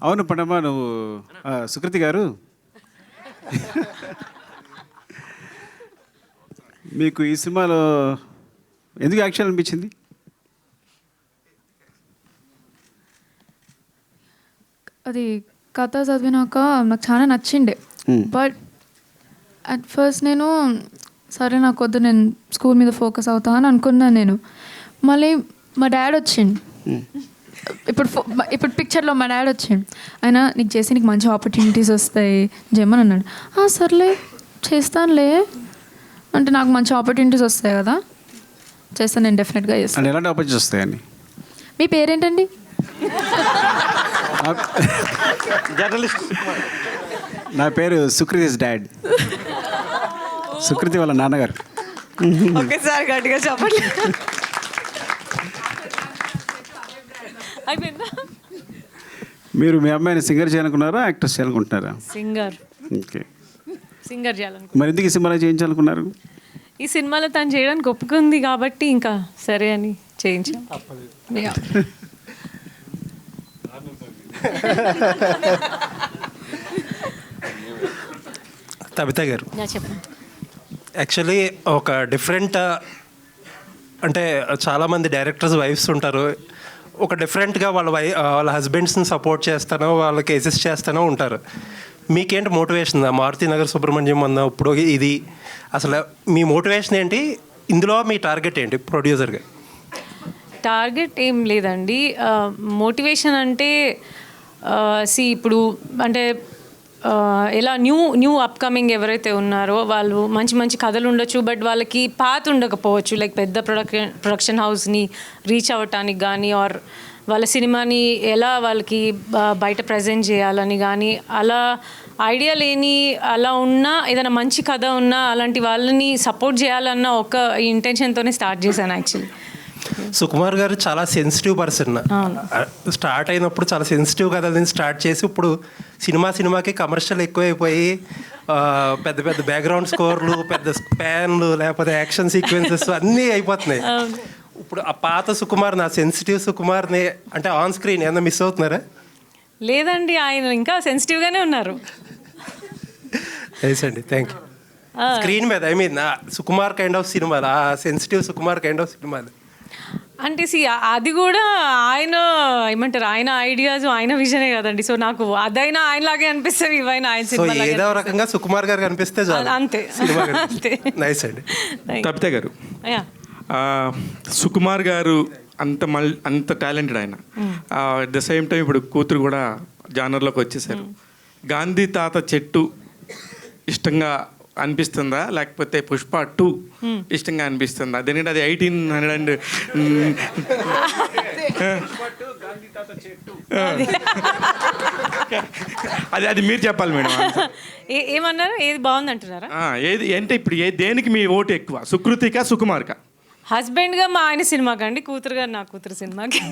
అవును పండమ్మ, నువ్వు సుకృతి గారు, మీకు ఈ సినిమాలో ఎందుకు యాక్షన్ అనిపించింది? అది కథ చదివినాక నాకు చాలా నచ్చిండే. బట్ అట్ ఫస్ట్ నేను సరే నాకు వద్దు, నేను స్కూల్ మీద ఫోకస్ అవుతా అని అనుకున్నాను నేను. మళ్ళీ మా డాడ్ వచ్చిండు. ఇప్పుడు పిక్చర్లో మా డాడ్ వచ్చిండు. ఆయన నీకు చేసి నీకు మంచి ఆపర్చునిటీస్ వస్తాయి జమ్మని అన్నాడు. సర్లే చేస్తానులే అంటే నాకు మంచి ఆపర్చునిటీస్ వస్తాయి కదా, చేస్తాను నేను, డెఫినెట్గా చేస్తాను. ఎలాంటి ఆపర్చునిటీస్ వస్తాయని? మీ పేరేంటండి? జర్నలిస్ట్. నా పేరు సుకృతిస్ డాడ్. సుకృతి వాళ్ళ నాన్నగారు. ఒకేసారి గట్టిగా చెప్పండి. అయిపోయిందా? మీరు మీ అమ్మాయిని సింగర్ చేయాలనుకున్నారా, యాక్ట్రెస్ చేయాలనుకుంటున్నారా? సింగర్. ఓకే. సింగర్ చేయాలనుకుంటున్నా. మరి ఎందుకు ఈ సినిమాలో చేయించాలనుకున్నారు? ఈ సినిమాలో తను చేయడానికి ఒప్పుకుంది కాబట్టి ఇంకా సరే అని చేయించాం. తబిత గారు, చెప్పండి. యాక్చువల్లీ ఒక డిఫరెంట్, అంటే చాలామంది డైరెక్టర్స్ వైఫ్స్ ఉంటారు, ఒక డిఫరెంట్గా వాళ్ళ హస్బెండ్స్ని సపోర్ట్ చేస్తానో వాళ్ళకి అసిస్ట్ చేస్తానో ఉంటారు. మీకేంటి మోటివేషన్? మారుతి నగర్ సుబ్రహ్మణ్యం అన్న ఇప్పుడు ఇది అసలు మీ మోటివేషన్ ఏంటి? ఇందులో మీ టార్గెట్ ఏంటి ప్రొడ్యూసర్గా? టార్గెట్ ఏం లేదండి. మోటివేషన్ అంటే ఇప్పుడు అంటే ఎలా న్యూ అప్కమింగ్ ఎవరైతే ఉన్నారో వాళ్ళు మంచి మంచి కథలు ఉండొచ్చు, బట్ వాళ్ళకి పాత్ ఉండకపోవచ్చు. లైక్ పెద్ద ప్రొడక్షన్ హౌస్ని రీచ్ అవ్వటానికి కానీ, ఆర్ వాళ్ళ సినిమాని ఎలా వాళ్ళకి బయట ప్రజెంట్ చేయాలని కానీ, అలా ఐడియా లేని అలా ఉన్నా, ఏదైనా మంచి కథ ఉన్నా అలాంటి వాళ్ళని సపోర్ట్ చేయాలన్న ఒక ఇంటెన్షన్తోనే స్టార్ట్ చేశాను యాక్చువల్లీ. సుకుమార్ గారు చాలా సెన్సిటివ్ పర్సన్. స్టార్ట్ అయినప్పుడు చాలా సెన్సిటివ్ కథలని స్టార్ట్ చేసి ఇప్పుడు సినిమాకి కమర్షియల్ ఎక్కువైపోయి పెద్ద పెద్ద బ్యాక్గ్రౌండ్ స్కోర్లు, పెద్ద స్పాన్లు, లేకపోతే యాక్షన్ సీక్వెన్సెస్ అన్నీ అయిపోతున్నాయి. ఇప్పుడు ఆ పాత సుకుమార్, నా సెన్సిటివ్ సుకుమార్ని అంటే ఆన్ స్క్రీన్ ఏమన్నా మిస్ అవుతున్నారా? లేదండి, ఆయన ఇంకా సెన్సిటివ్గానే ఉన్నారు. నైస్ అండి, థ్యాంక్ యూ. స్క్రీన్ మీద I mean Sukumar kind of సినిమాలు, ఆ సెన్సిటివ్ సుకుమార్ కైండ్ ఆఫ్ సినిమాలు అంటే అది కూడా ఆయన ఏమంటారు, ఆయన ఐడియాస్, ఆయన విజనే కదండి. సో నాకు అదైనా ఆయనలాగే అనిపిస్తుంది, ఇవైనా ఆయన సినిమా ఏదో రకంగా సుకుమార్ గారు కనిపిస్తే చాలు, అంతే. నైస్ అండి. తబిత గారు, సుకుమార్ గారు అంత టాలెంటెడ్ ఆయన. అట్ ద సేమ్ టైం ఇప్పుడు కూతురు కూడా జానర్లోకి వచ్చేసారు. గాంధీ తాత చెట్టు ఇష్టంగా అనిపిస్తుందా, లేకపోతే పుష్ప 2 ఇష్టంగా అనిపిస్తుందా? అదేంటంటే అది 1800 అది మీరు చెప్పాలి మేడం. ఏమన్నారు? ఏది బాగుంది అంటున్నారా? ఏది అంటే ఇప్పుడు దేనికి మీ ఓటు ఎక్కువ, సుకృతికా సుకుమార్కా? హస్బెండ్గా మా ఆయన సినిమాకి అండి, కూతురుగా నా కూతురు సినిమాకి.